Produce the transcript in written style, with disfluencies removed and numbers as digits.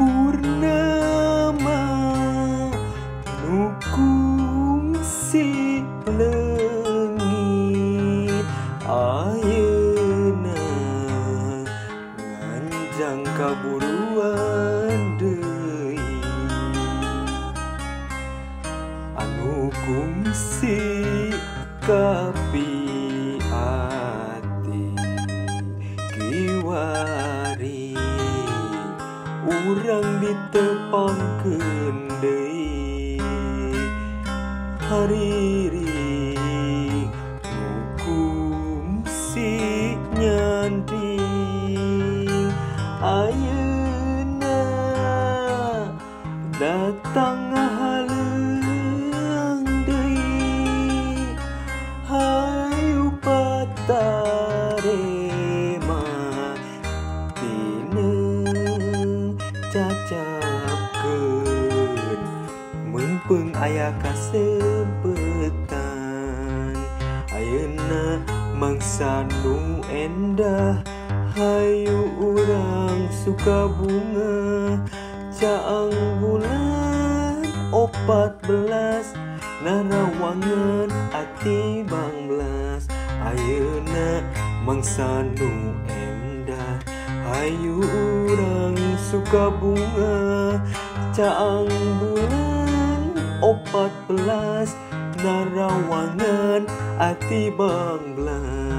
Purnama nukung si langit ayeuna nganjang kaburuan deui anu kungsi kapi ati kiwari urang ditepangkeun deui hariri nu kungsi nyanding ayeuna datang haleung deui hayu patarema tine cacapkeun meungpeung aya kasempetan ayeuna mangsa nu endah hayu urang suka bunga caang bulan 14 narawangan ati banglas ayeuna mangsa nu endah hayu urang suka bunga caang bulan 14 narawangan ati banglas.